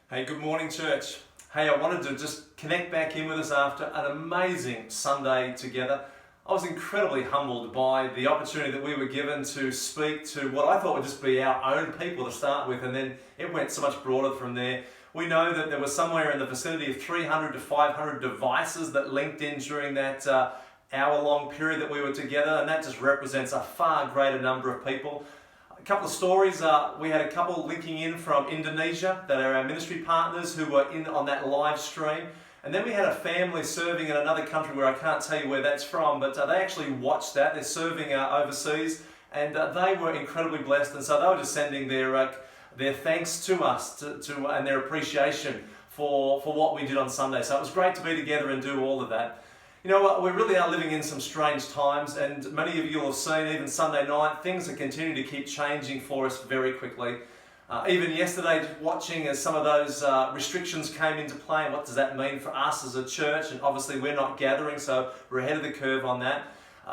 Hey, good morning, church. Hey, I wanted to just connect back in with us after an amazing Sunday together. I was incredibly humbled by the opportunity that we were given to speak to what I thought would just be our own people to start with, and then it went so much broader from there. We know that there was somewhere in the vicinity of 300 to 500 devices that linked in during that hour-long period that we were together, and that just represents a far greater number of people. A couple of stories. We had a couple linking in from Indonesia that are our ministry partners who were in on that live stream. And then we had a family serving in another country where I can't tell you where that's from, but they actually watched that. They're serving overseas, and they were incredibly blessed. And so they were just sending their thanks to us and their appreciation for what we did on Sunday. So it was great to be together and do all of that. You know what, we really are living in some strange times, and many of you will have seen, even Sunday night, things are continuing to keep changing for us very quickly. Even yesterday, watching as some of those restrictions came into play, and what does that mean for us as a church? And obviously we're not gathering, so we're ahead of the curve on that.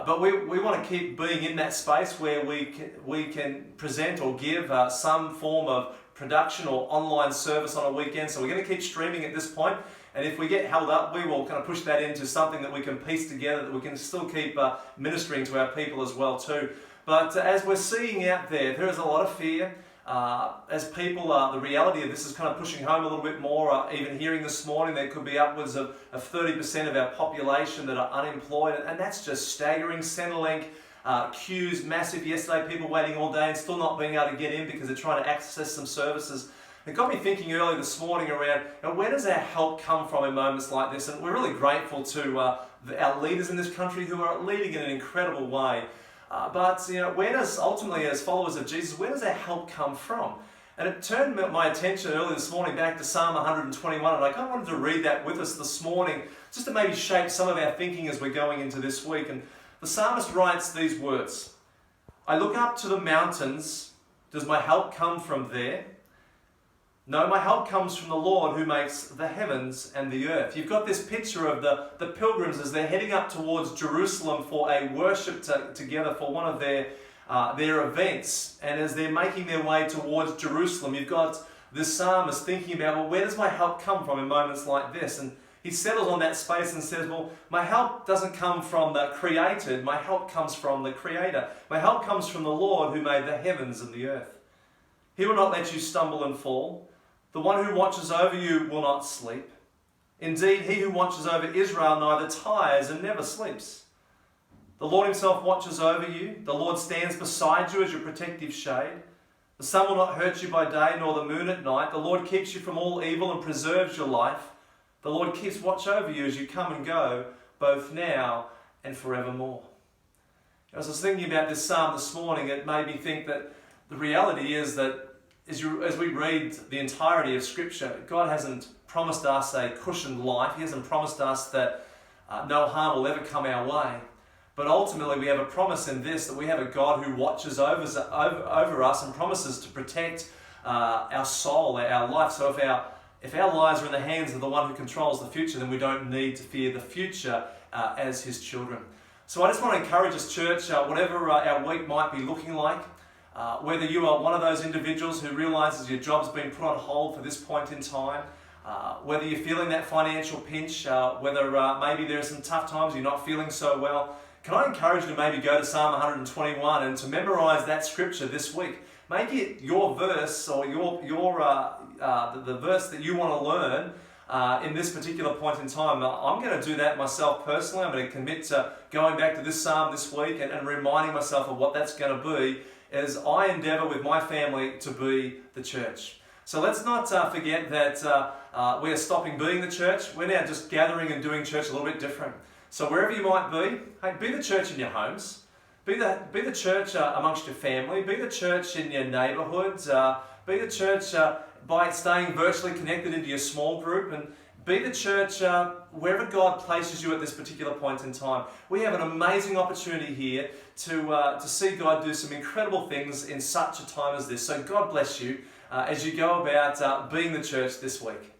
But we want to keep being in that space where we can present or give some form of production or online service on a weekend. So we're going to keep streaming at this point. And if we get held up, we will kind of push that into something that we can piece together, that we can still keep ministering to our people as well too. But as we're seeing out there, there is a lot of fear. As people, the reality of this is kind of pushing home a little bit more. Even hearing this morning, there could be upwards of 30% of our population that are unemployed, and that's just staggering. Centrelink queues massive yesterday, people waiting all day and still not being able to get in because they're trying to access some services. It got me thinking early this morning around, where does our help come from in moments like this? And we're really grateful to our leaders in this country who are leading in an incredible way. But where does, ultimately as followers of Jesus, where does our help come from? And it turned my attention early this morning back to Psalm 121, and I kind of wanted to read that with us this morning, just to maybe shape some of our thinking as we're going into this week. And the psalmist writes these words: I look up to the mountains, does my help come from there? No, my help comes from the Lord who makes the heavens and the earth. You've got this picture of the pilgrims as they're heading up towards Jerusalem for a worship together for one of their events. And as they're making their way towards Jerusalem, you've got this psalmist thinking about, well, where does my help come from in moments like this? And he settles on that space and says, well, my help doesn't come from the created, my help comes from the Creator. My help comes from the Lord who made the heavens and the earth. He will not let you stumble and fall. The one who watches over you will not sleep. Indeed, he who watches over Israel neither tires and never sleeps. The Lord himself watches over you. The Lord stands beside you as your protective shade. The sun will not hurt you by day, nor the moon at night. The Lord keeps you from all evil and preserves your life. The Lord keeps watch over you as you come and go, both now and forevermore. As I was thinking about this psalm this morning, it made me think that the reality is that as we read the entirety of Scripture, God hasn't promised us a cushioned life. He hasn't promised us that no harm will ever come our way. But ultimately we have a promise in this, that we have a God who watches over us and promises to protect our soul, our life. So if our lives are in the hands of the one who controls the future, then we don't need to fear the future as his children. So I just want to encourage us, church, whatever our week might be looking like, whether you are one of those individuals who realizes your job's been put on hold for this point in time, whether you're feeling that financial pinch, whether maybe there are some tough times, you're not feeling so well, can I encourage you to maybe go to Psalm 121 and to memorize that scripture this week? Make it your verse, or the verse that you want to learn in this particular point in time. I'm going to do that myself personally. I'm going to commit to going back to this psalm this week and reminding myself of what that's going to be as I endeavour with my family to be the church. So let's not forget that we are stopping being the church. We're now just gathering and doing church a little bit different. So wherever you might be, hey, be the church in your homes. Be the church amongst your family. Be the church in your neighbourhoods. Be the church by staying virtually connected into your small group, and be the church wherever God places you at this particular point in time. We have an amazing opportunity here to see God do some incredible things in such a time as this. So God bless you as you go about being the church this week.